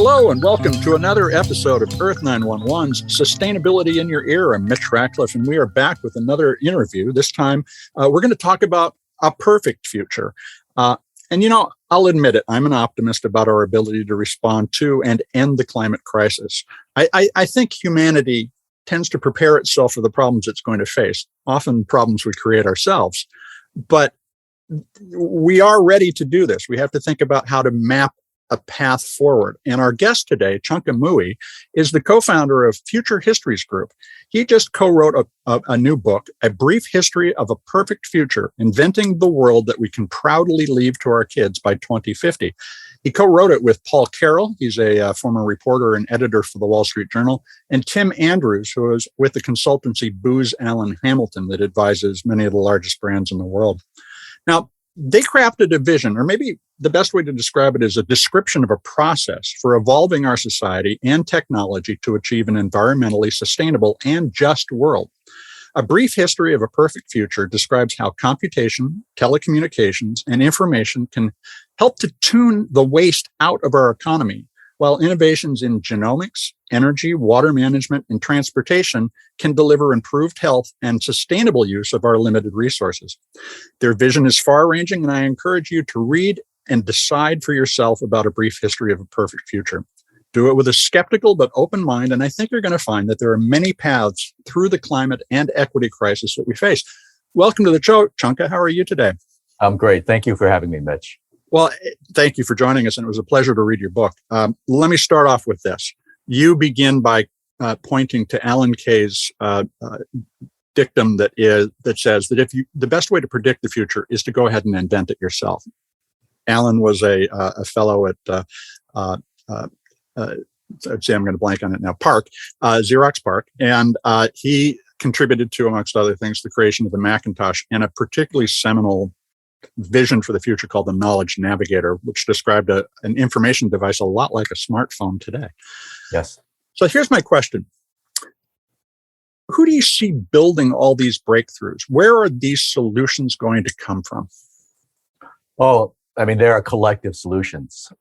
Hello and welcome to another episode of Earth911's Sustainability in Your Ear. I'm Mitch Ratcliffe, and we are back with another interview. This time, we're going to talk about a perfect future. I'll admit it, I'm an optimist about our ability to respond to and end the climate crisis. I think humanity tends to prepare itself for the problems it's going to face, often problems we create ourselves. But we are ready to do this. We have to think about how to map a path forward. And our guest today, Chunka Mui, is the co-founder of Future Histories Group. He just co-wrote a new book, A Brief History of a Perfect Future, Inventing the World That We Can Proudly Leave to Our Kids by 2050. He co-wrote it with Paul Carroll. He's a former reporter and editor for the Wall Street Journal, and Tim Andrews, who is with the consultancy Booz Allen Hamilton that advises many of the largest brands in the world. Now, they crafted a vision, or maybe the best way to describe it is a description of a process for evolving our society and technology to achieve an environmentally sustainable and just world. A Brief History of a Perfect Future describes how computation, telecommunications, and information can help to tune the waste out of our economy, while innovations in genomics, energy, water management, and transportation can deliver improved health and sustainable use of our limited resources. Their vision is far-ranging, and I encourage you to read and decide for yourself about A Brief History of a Perfect Future. Do it with a skeptical but open mind, and I think you're going to find that there are many paths through the climate and equity crisis that we face. Welcome to the show, Chunka. How are you today? I'm great. Thank you for having me, Mitch. Well, thank you for joining us, and it was a pleasure to read your book. Let me start off with this. You begin by pointing to Alan Kay's dictum that says that the best way to predict the future is to go ahead and invent it yourself. Alan was a fellow at I'm going to blank on it now. Xerox PARC, and he contributed to, amongst other things, the creation of the Macintosh and a particularly seminal vision for the future called the Knowledge Navigator, which described an information device a lot like a smartphone today. Yes. So here's my question. Who do you see building all these breakthroughs? Where are these solutions going to come from? Well, I mean, there are collective solutions.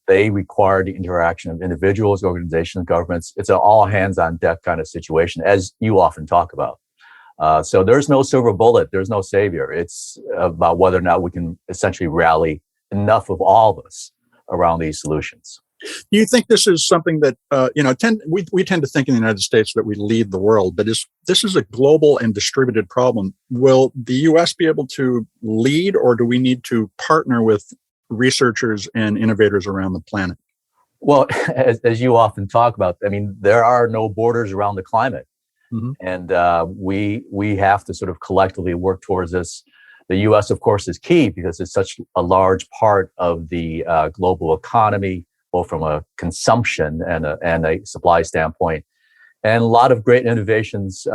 They require the interaction of individuals, organizations, governments. It's an all hands on deck kind of situation, as you often talk about. So there's no silver bullet. There's no savior. It's about whether or not we can essentially rally enough of all of us around these solutions. Do you think this is something that, we tend to think in the United States that we lead the world, but this is a global and distributed problem. Will the U.S. be able to lead, or do we need to partner with researchers and innovators around the planet? Well, as you often talk about, I mean, there are no borders around the climate. Mm-hmm. And we have to sort of collectively work towards this. The U.S., of course, is key because it's such a large part of the global economy, both from a consumption and a supply standpoint. And a lot of great innovations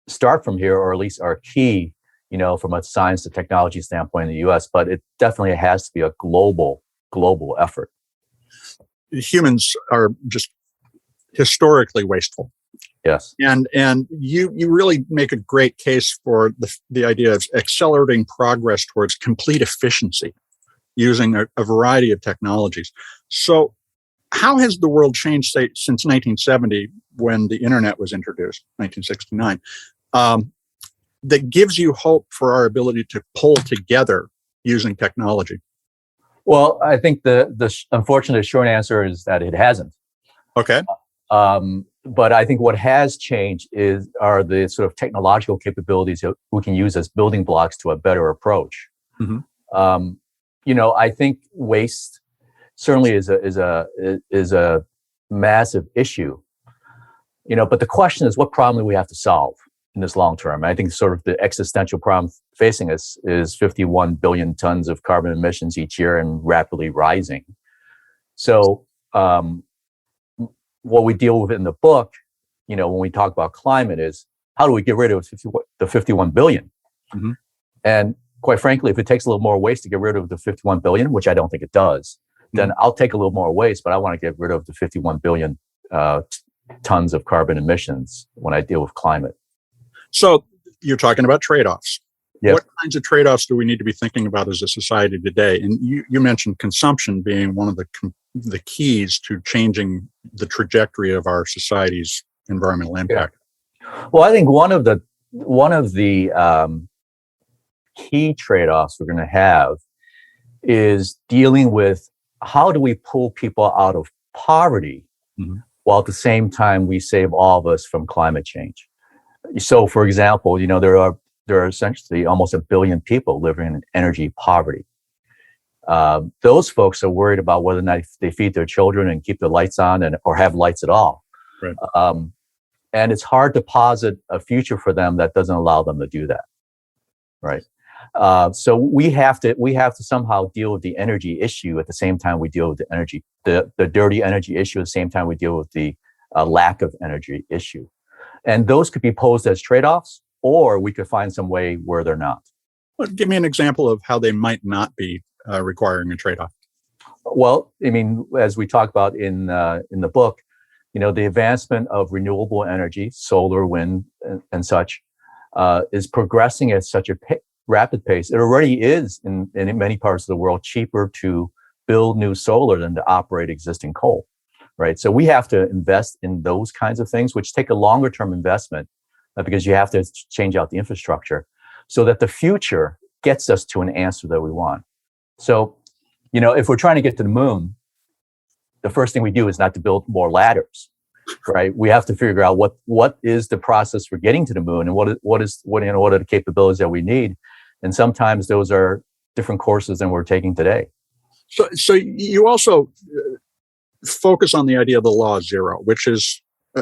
start from here, or at least are key, from a science to technology standpoint in the U.S. But it definitely has to be a global effort. Humans are just historically wasteful. Yes. And you really make a great case for the idea of accelerating progress towards complete efficiency using a variety of technologies. So how has the world changed, say, since 1970, when the internet was introduced, 1969, that gives you hope for our ability to pull together using technology? Well, I think the unfortunate short answer is that it hasn't. Okay. But I think what has changed are the sort of technological capabilities that we can use as building blocks to a better approach. Mm-hmm. I think waste certainly is a massive issue. But the question is, what problem do we have to solve in this long term? And I think sort of the existential problem facing us is 51 billion tons of carbon emissions each year and rapidly rising. So, what we deal with in the book, when we talk about climate, is how do we get rid of the 51 billion? Mm-hmm. And quite frankly, if it takes a little more waste to get rid of the 51 billion, which I don't think it does, then I'll take a little more waste, but I want to get rid of the 51 billion tons of carbon emissions when I deal with climate. So you're talking about trade-offs. Yep. What kinds of trade-offs do we need to be thinking about as a society today? And you mentioned consumption being one of the the keys to changing the trajectory of our society's environmental impact? Well, I think one of the key trade-offs we're going to have is dealing with how do we pull people out of poverty while at the same time we save all of us from climate change. So, for example, there are essentially almost 1 billion people living in energy poverty. Those folks are worried about whether or not they feed their children and keep the lights on or have lights at all. Right. And it's hard to posit a future for them that doesn't allow them to do that. Right. So we have to somehow deal with the energy issue at the same time we deal with the dirty energy issue at the same time we deal with the lack of energy issue. And those could be posed as trade-offs, or we could find some way where they're not. Well, give me an example of how they might not be requiring a trade-off. Well, I mean, as we talk about in the book, the advancement of renewable energy, solar, wind, and such, is progressing at such a rapid pace. It already is in many parts of the world cheaper to build new solar than to operate existing coal, right? So we have to invest in those kinds of things, which take a longer term investment because you have to change out the infrastructure so that the future gets us to an answer that we want. So, if we're trying to get to the moon, the first thing we do is not to build more ladders, right? We have to figure out what is the process for getting to the moon and what are the capabilities that we need. And sometimes those are different courses than we're taking today. So you also focus on the idea of the law of zero, which is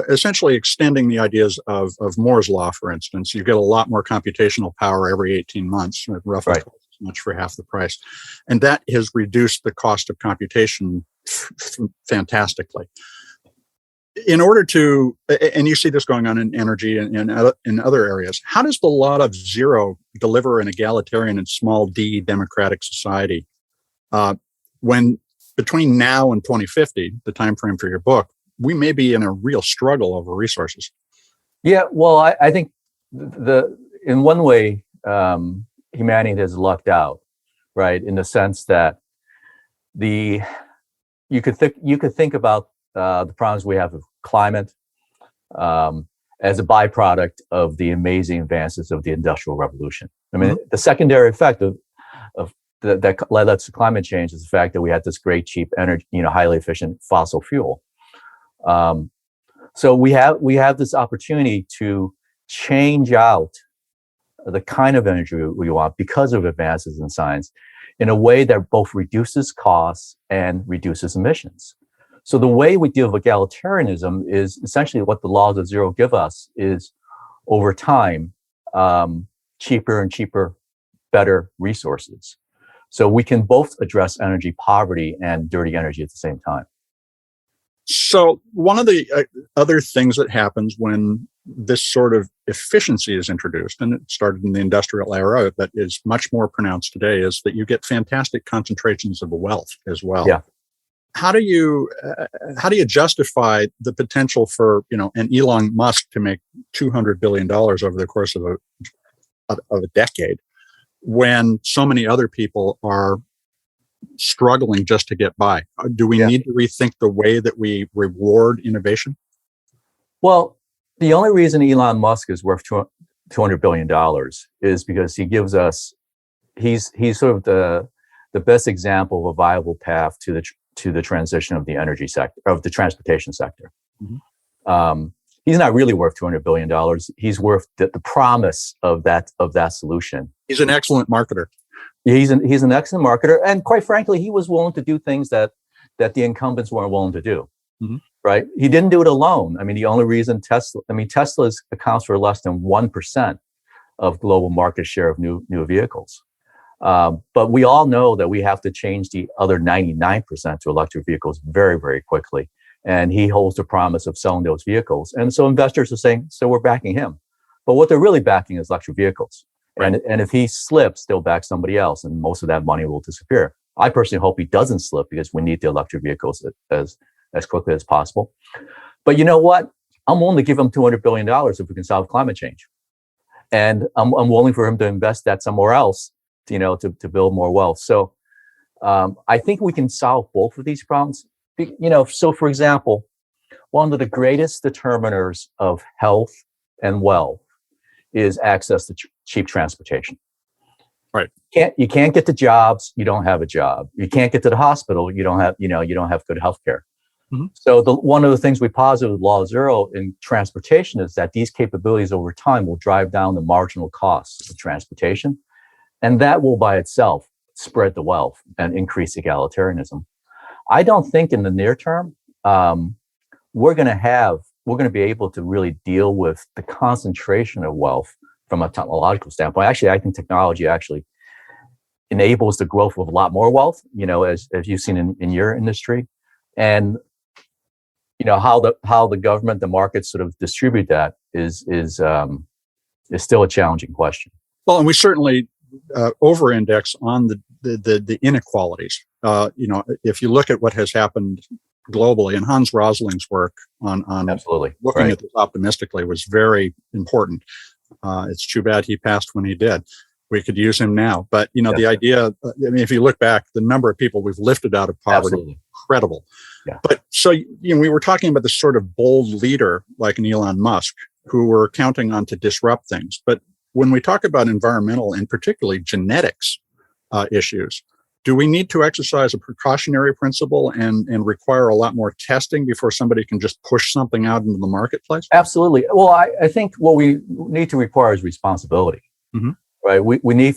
essentially extending the ideas of Moore's law, for instance. You get a lot more computational power every 18 months, roughly right. as much for half the price. And that has reduced the cost of computation fantastically. In order to, and you see this going on in energy and in other areas, how does the law of zero deliver an egalitarian and small d democratic society when between now and 2050, the time frame for your book, we may be in a real struggle over resources? Yeah, well, I think in one way, humanity has lucked out, right? In the sense that you could think about the problems we have with climate as a byproduct of the amazing advances of the Industrial Revolution. I mean, the secondary effect of that led us to climate change is the fact that we had this great, cheap energy, highly efficient fossil fuel. So we have this opportunity to change out the kind of energy we want because of advances in science in a way that both reduces costs and reduces emissions. So the way we deal with egalitarianism is essentially what the laws of zero give us is over time, cheaper and cheaper, better resources. So we can both address energy poverty and dirty energy at the same time. So one of the other things that happens when this sort of efficiency is introduced, and it started in the industrial era, but is much more pronounced today, is that you get fantastic concentrations of wealth as well. Yeah. How do you justify the potential for an Elon Musk to make $200 billion over the course of a decade, when so many other people are struggling just to get by? Do we need to rethink the way that we reward innovation? Well, the only reason Elon Musk is worth $200 billion is because he gives us, he's sort of the best example of a viable path to the transition of the energy sector, of the transportation sector. Mm-hmm. He's not really worth $200 billion. He's worth the promise of that solution. He's an excellent marketer. He's an excellent marketer, and quite frankly, he was willing to do things that the incumbents weren't willing to do. Mm-hmm. Right? He didn't do it alone. I mean, the only reason Tesla accounts for less than 1% of global market share of new vehicles. But we all know that we have to change the other 99% to electric vehicles very, very quickly. And he holds the promise of selling those vehicles. And so investors are saying, so we're backing him. But what they're really backing is electric vehicles. Right. And if he slips, they'll back somebody else, and most of that money will disappear. I personally hope he doesn't slip because we need the electric vehicles as quickly as possible. But you know what? I'm willing to give him $200 billion if we can solve climate change. And I'm willing for him to invest that somewhere else, to build more wealth. So I think we can solve both of these problems So for example, one of the greatest determiners of health and wealth is access to cheap transportation. Right. You can't get to jobs, you don't have a job. You can't get to the hospital, you don't have good health care. Mm-hmm. So one of the things we posit with Law of Zero in transportation is that these capabilities over time will drive down the marginal costs of transportation. And that will by itself spread the wealth and increase egalitarianism. I don't think in the near term, we're going to be able to really deal with the concentration of wealth from a technological standpoint. Actually, I think technology actually enables the growth of a lot more wealth, as you've seen in your industry. And how the government, the markets sort of distribute that is still a challenging question. Well, and we certainly over-index on the inequalities. If you look at what has happened globally, and Hans Rosling's work on absolutely looking at this optimistically was very important. It's too bad he passed when he did. We could use him now, but the idea. If you look back, the number of people we've lifted out of poverty, absolutely. Incredible. Yeah. But so we were talking about this sort of bold leader like an Elon Musk, who we're counting on to disrupt things. But when we talk about environmental and particularly genetics issues, do we need to exercise a precautionary principle and require a lot more testing before somebody can just push something out into the marketplace? Absolutely. Well, I think what we need to require is responsibility, mm-hmm. right? We need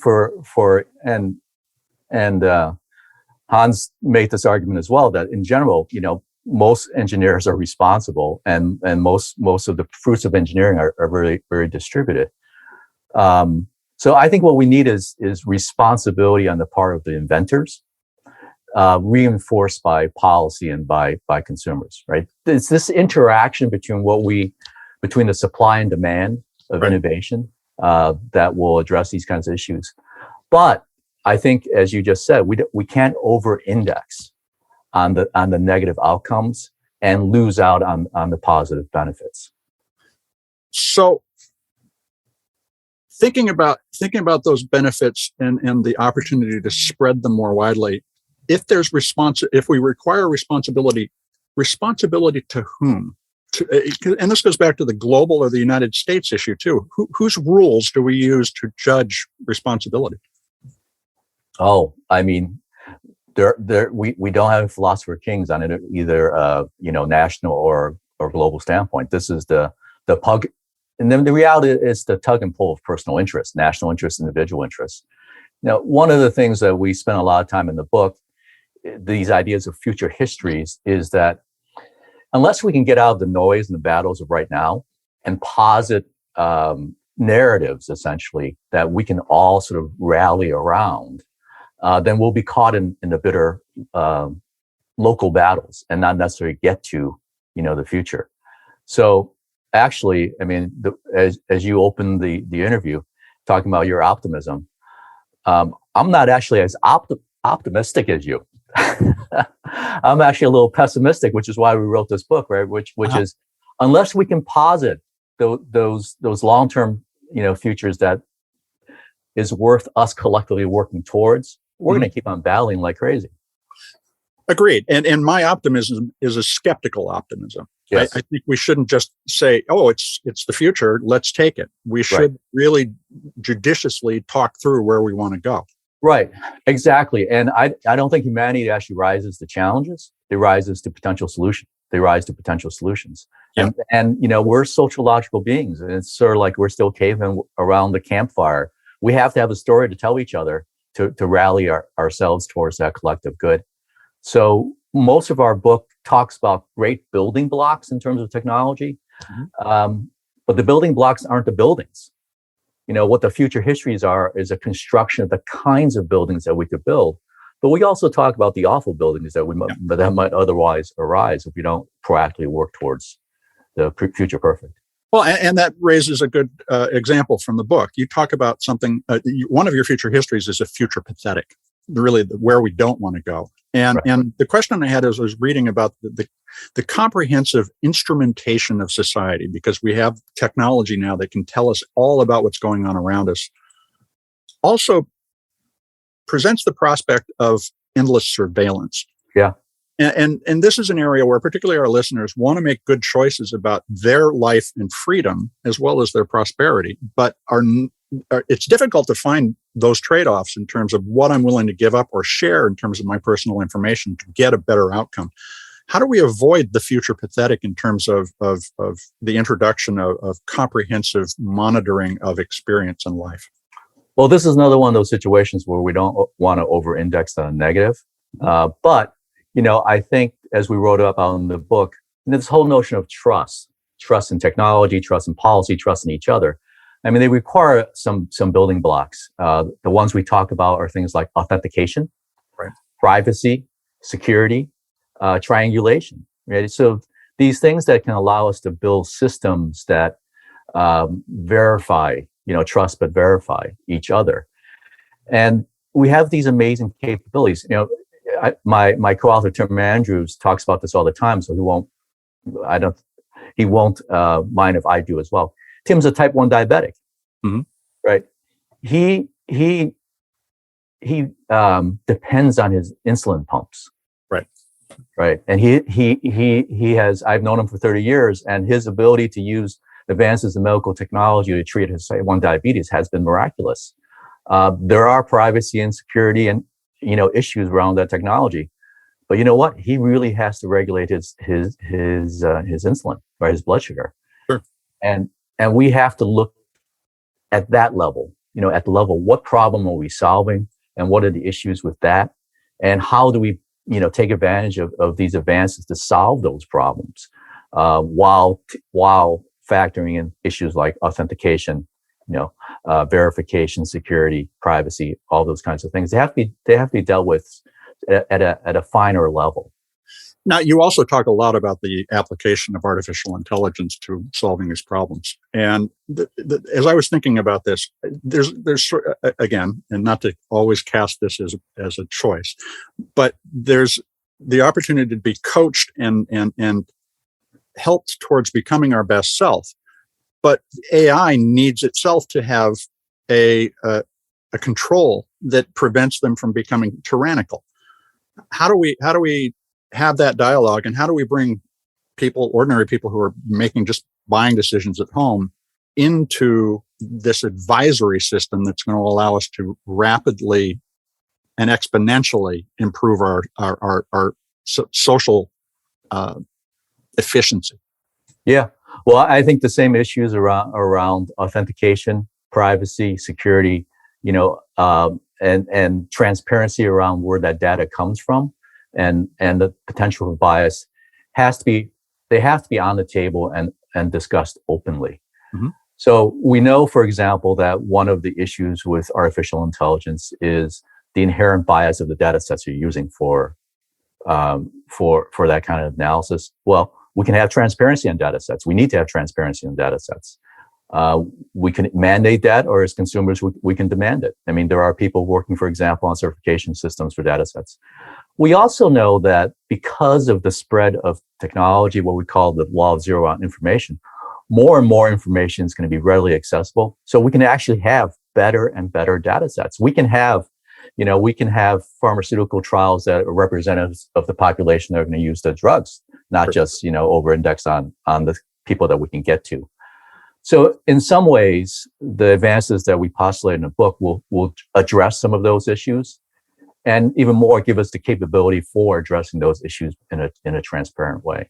and Hans made this argument as well that in general, most engineers are responsible, and most of the fruits of engineering are very, very distributed. So I think what we need is responsibility on the part of the inventors, reinforced by policy and by consumers, right? It's this interaction between the supply and demand of right. innovation that will address these kinds of issues. But I think, as you just said, we can't over-index on the negative outcomes and lose out on the positive benefits. So, thinking about those benefits and the opportunity to spread them more widely, if we require responsibility to whom? And this goes back to the global or the United States issue too. Whose rules do we use to judge responsibility? Oh, I mean, we don't have philosopher kings on it either, national or global standpoint. This is the pug. And then the reality is the tug and pull of personal interest, national interest, individual interest. Now, one of the things that we spent a lot of time in the book, these ideas of future histories, is that unless we can get out of the noise and the battles of right now and posit narratives, essentially, that we can all sort of rally around, then we'll be caught in the bitter local battles and not necessarily get to, the future. So, actually, I mean, as you opened the interview, talking about your optimism, I'm not actually as optimistic as you. I'm actually a little pessimistic, which is why we wrote this book, right? Which is, unless we can posit those long-term, futures that is worth us collectively working towards, we're mm-hmm. going to keep on battling like crazy. Agreed. And my optimism is a skeptical optimism. Yes. I think we shouldn't just say, oh, it's the future, let's take it. We should right. really judiciously talk through where we want to go. Right, exactly. And I don't think humanity actually rises to challenges. It rises to potential solutions. They rise to potential solutions. Yeah. And we're sociological beings. And it's sort of like we're still caving around the campfire. We have to have a story to tell each other to rally ourselves towards that collective good. So most of our book talks about great building blocks in terms of technology, mm-hmm. But the building blocks aren't the buildings. What the future histories are is a construction of the kinds of buildings that we could build. But we also talk about the awful buildings that might otherwise arise if we don't proactively work towards the future perfect. Well, and that raises a good example from the book. You talk about something, one of your future histories is a future pathetic, really where we don't want to go. And right. and the question I had as I was reading about the comprehensive instrumentation of society, because we have technology now that can tell us all about what's going on around us, also presents the prospect of endless surveillance. Yeah. And this is an area where particularly our listeners want to make good choices about their life and freedom as well as their prosperity, but it's difficult to find those trade-offs in terms of what I'm willing to give up or share in terms of my personal information to get a better outcome. How do we avoid the future pathetic in terms of the introduction of comprehensive monitoring of experience in life? Well, this is another one of those situations where we don't want to over-index on a negative. But, I think as we wrote up on the book, this whole notion of trust in technology, trust in policy, trust in each other. I mean, they require some building blocks. The ones we talk about are things like authentication, right, privacy, security, triangulation, right? So these things that can allow us to build systems that verify, trust but verify each other. And we have these amazing capabilities. My co-author Tim Andrews talks about this all the time, so he won't mind if I do as well. Tim's a type 1 diabetic, right? He depends on his insulin pumps, right? And he has. I've known him for 30 years, and his ability to use advances in medical technology to treat his type 1 diabetes has been miraculous. There are privacy and security and issues around that technology, but you know what? He really has to regulate his insulin or his blood sugar, sure. And we have to look at that level. At the level, what problem are we solving, and what are the issues with that, and how do we take advantage of these advances to solve those problems, while factoring in issues like authentication, verification, security, privacy, all those kinds of things. They have to be dealt with at a finer level. Now, you also talk a lot about the application of artificial intelligence to solving these problems. And as I was thinking about this, there's again, and not to always cast this as a choice, but there's the opportunity to be coached and helped towards becoming our best self. But AI needs itself to have a control that prevents them from becoming tyrannical. How do we have that dialogue, and how do we bring ordinary people who are making just buying decisions at home into this advisory system that's going to allow us to rapidly and exponentially improve our social efficiency? Yeah. Well, I think the same issues around authentication, privacy, security, and transparency around where that data comes from, and the potential for bias they have to be on the table and discussed openly. Mm-hmm. So we know, for example, that one of the issues with artificial intelligence is the inherent bias of the data sets you're using for that kind of analysis. Well, we can have transparency on data sets. We need to have transparency on data sets. We can mandate that, or as consumers, we can demand it. I mean, there are people working, for example, on certification systems for data sets. We also know that because of the spread of technology, what we call the law of zero on information, more and more information is going to be readily accessible. So we can actually have better and better data sets. We can have pharmaceutical trials that are representatives of the population that are going to use the drugs, not just, over-index on the people that we can get to. So in some ways, the advances that we postulate in the book will address some of those issues, and even more, give us the capability for addressing those issues in a transparent way.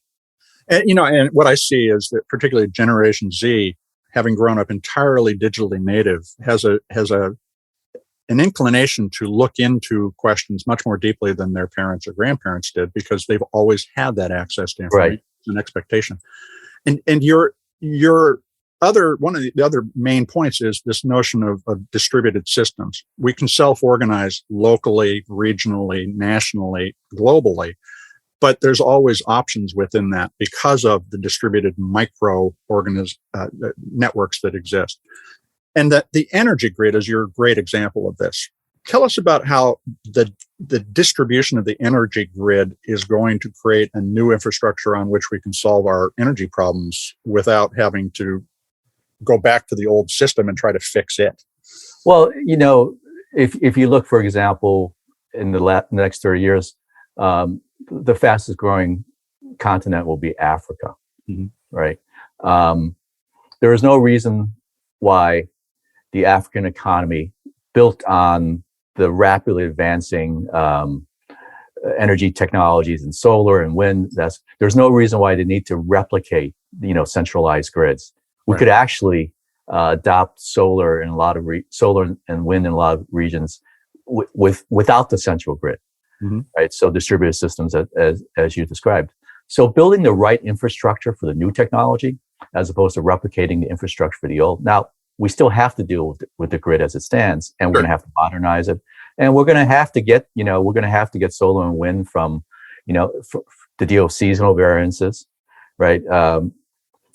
And what I see is that particularly Generation Z, having grown up entirely digitally native, has an inclination to look into questions much more deeply than their parents or grandparents did, because they've always had that access to information and expectation. And one of the other main points is this notion of distributed systems. We can self-organize locally, regionally, nationally, globally, but there's always options within that because of the distributed networks that exist. And that the energy grid is your great example of this. Tell us about how the distribution of the energy grid is going to create a new infrastructure on which we can solve our energy problems without having to go back to the old system and try to fix it. Well, if you look, for example, in the next 30 years, the fastest growing continent will be Africa, right? There is no reason why the African economy, built on the rapidly advancing energy technologies and solar and wind, there's no reason why they need to replicate, centralized grids. We could actually adopt solar in a lot of solar and wind in a lot of regions without the central grid, right? So distributed systems as you described. So building the right infrastructure for the new technology, as opposed to replicating the infrastructure for the old. Now, we still have to deal with the grid as it stands, and we're going to have to modernize it. And we're going to have to get, solar and wind from, to deal with seasonal variances, right?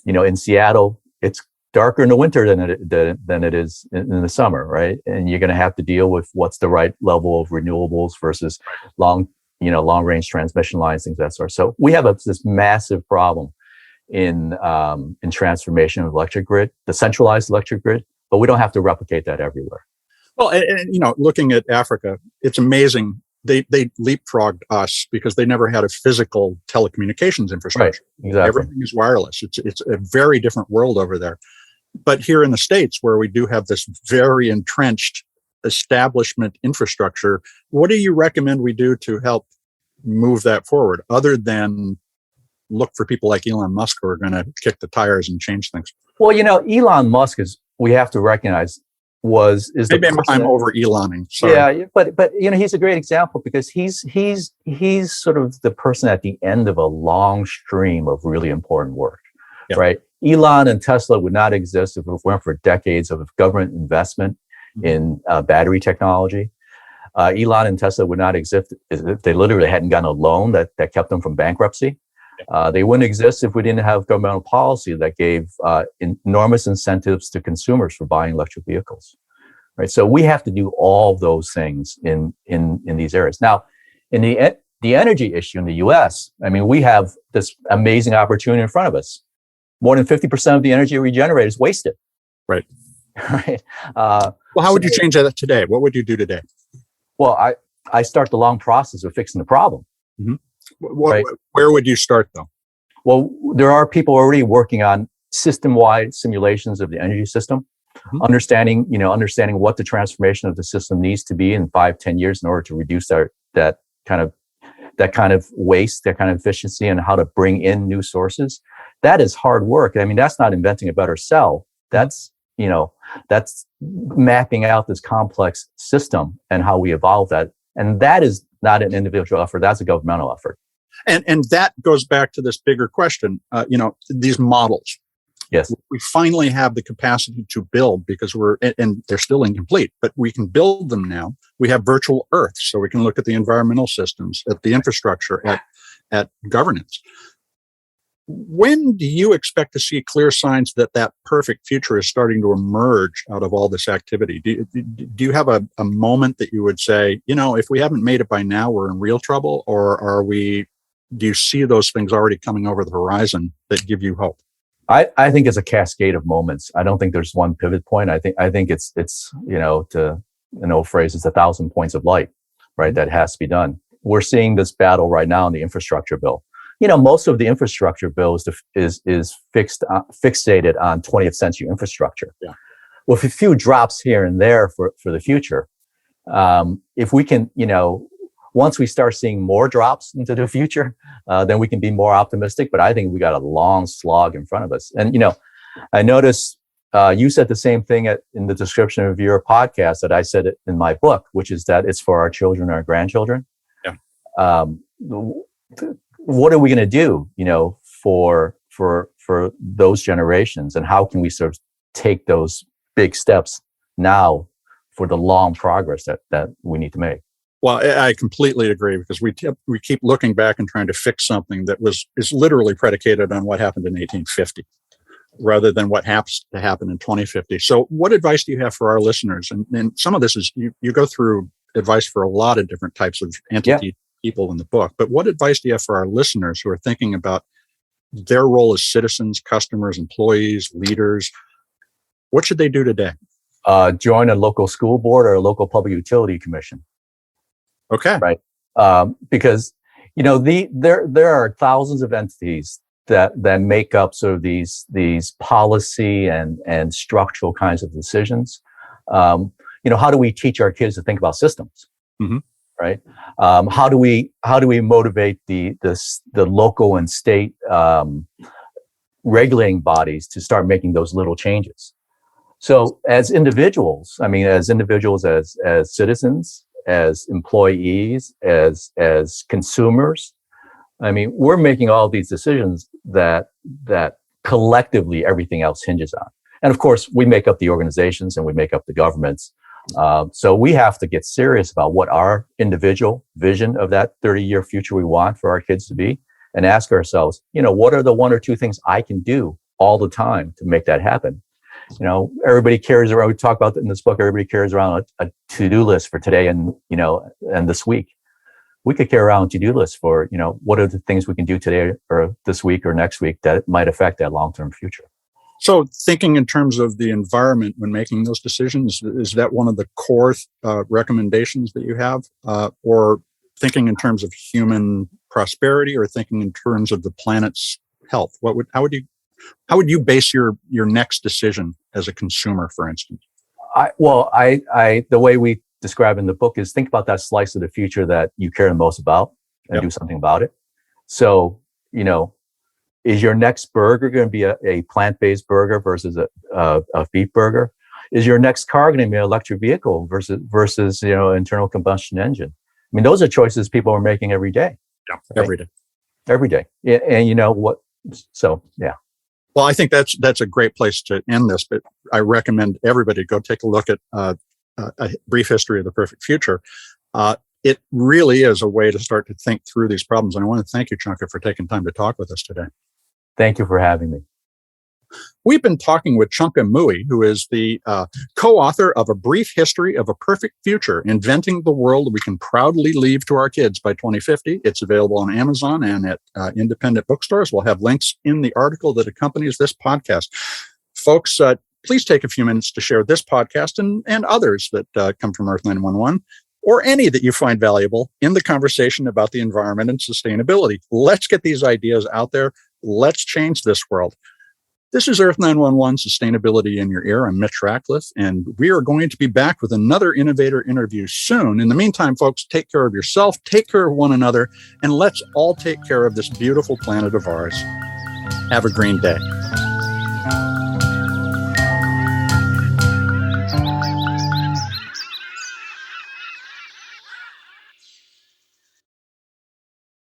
In Seattle, it's darker in the winter than it is in the summer, right? And you're going to have to deal with what's the right level of renewables versus long range transmission lines, things of that sort. So we have this massive problem in transformation of electric grid, the centralized electric grid, but we don't have to replicate that everywhere. Well, and looking at Africa, it's amazing. They leapfrogged us because they never had a physical telecommunications infrastructure. Right, exactly. Everything is wireless. It's a very different world over there. But here in the States, where we do have this very entrenched establishment infrastructure, what do you recommend we do to help move that forward, other than look for people like Elon Musk who are going to kick the tires and change things? Well, Elon Musk we have to recognize, maybe I'm over Eloning. Sorry. Yeah, but he's a great example because he's sort of the person at the end of a long stream of really important work, right? Elon and Tesla would not exist if it weren't for decades of government investment in battery technology. Elon and Tesla would not exist if they literally hadn't gotten a loan that kept them from bankruptcy. They wouldn't exist if we didn't have governmental policy that gave enormous incentives to consumers for buying electric vehicles, right? So we have to do all those things in these areas. Now, in the energy issue in the U.S., I mean, we have this amazing opportunity in front of us. More than 50% of the energy we generate is wasted. Right. Right. Well, how would you change that today? What would you do today? Well, I start the long process of fixing the problem. Right. Where would you start, though? Well, there are people already working on system-wide simulations of the energy system, understanding what the transformation of the system needs to be in 5-10 years in order to reduce that kind of waste, that kind of efficiency, and how to bring in new sources. That is hard work. I mean, that's not inventing a better cell. That's mapping out this complex system and how we evolve that. And that is not an individual effort. That's a governmental effort. And that goes back to this bigger question, these models. Yes. We finally have the capacity to build because and they're still incomplete, but we can build them now. We have virtual Earths, so we can look at the environmental systems, at the infrastructure, at governance. When do you expect to see clear signs that perfect future is starting to emerge out of all this activity? Do you have a moment that you would say, if we haven't made it by now, we're in real trouble? Or do you see those things already coming over the horizon that give you hope? I think it's a cascade of moments. I don't think there's one pivot point. I think it's to an old phrase, it's 1,000 points of light, right? That has to be done. We're seeing this battle right now in the infrastructure bill. Most of the infrastructure bill is fixated on 20th century infrastructure. Yeah. With a few drops here and there for the future. If we can, once we start seeing more drops into the future, then we can be more optimistic. But I think we got a long slog in front of us. And, I noticed you said the same thing in the description of your podcast that I said in my book, which is that it's for our children and our grandchildren. Yeah. What are we going to do, for those generations, and how can we sort of take those big steps now for the long progress that we need to make? Well, I completely agree, because we keep looking back and trying to fix something that is literally predicated on what happened in 1850, rather than what happens to happen in 2050. So, what advice do you have for our listeners? And some of this is you go through advice for a lot of different types of entities. People in the book, but what advice do you have for our listeners who are thinking about their role as citizens, customers, employees, leaders? What should they do today? Join a local school board or a local public utility commission. Okay. Right. Because, There are thousands of entities that make up sort of these policy and structural kinds of decisions. How do we teach our kids to think about systems? Mm-hmm. Right? How do we motivate the local and state regulating bodies to start making those little changes? So as individuals, as citizens, as employees, as consumers, we're making all these decisions that collectively everything else hinges on. And of course, we make up the organizations and we make up the governments. So we have to get serious about what our individual vision of that 30-year future we want for our kids to be, and ask ourselves, what are the one or two things I can do all the time to make that happen? Everybody carries around, we talk about in this book, everybody carries around a to-do list for today and this week. We could carry around a to-do list for, what are the things we can do today or this week or next week that might affect that long-term future. So thinking in terms of the environment when making those decisions, is that one of the core recommendations that you have? Or thinking in terms of human prosperity, or thinking in terms of the planet's health? How would you base your next decision as a consumer, for instance? The way we describe in the book is think about that slice of the future that you care the most about and do something about it. So, is your next burger going to be a plant-based burger versus a beef burger? Is your next car going to be an electric vehicle versus internal combustion engine? Those are choices people are making every day. Yeah, right? Every day. And you know what? So, yeah. Well, I think that's a great place to end this, but I recommend everybody go take a look at A Brief History of the Perfect Future. It really is a way to start to think through these problems. And I want to thank you, Chunka, for taking time to talk with us today. Thank you for having me. We've been talking with Chunka Mui, who is the co-author of A Brief History of a Perfect Future, Inventing the World We Can Proudly Leave to Our Kids by 2050. It's available on Amazon and at independent bookstores. We'll have links in the article that accompanies this podcast. Folks, please take a few minutes to share this podcast and others that come from Earth911, or any that you find valuable in the conversation about the environment and sustainability. Let's get these ideas out there. Let's change this world. This is Earth911 Sustainability in Your Ear. I'm Mitch Ratcliffe, and we are going to be back with another innovator interview soon. In the meantime, folks, take care of yourself, take care of one another, and let's all take care of this beautiful planet of ours. Have a green day.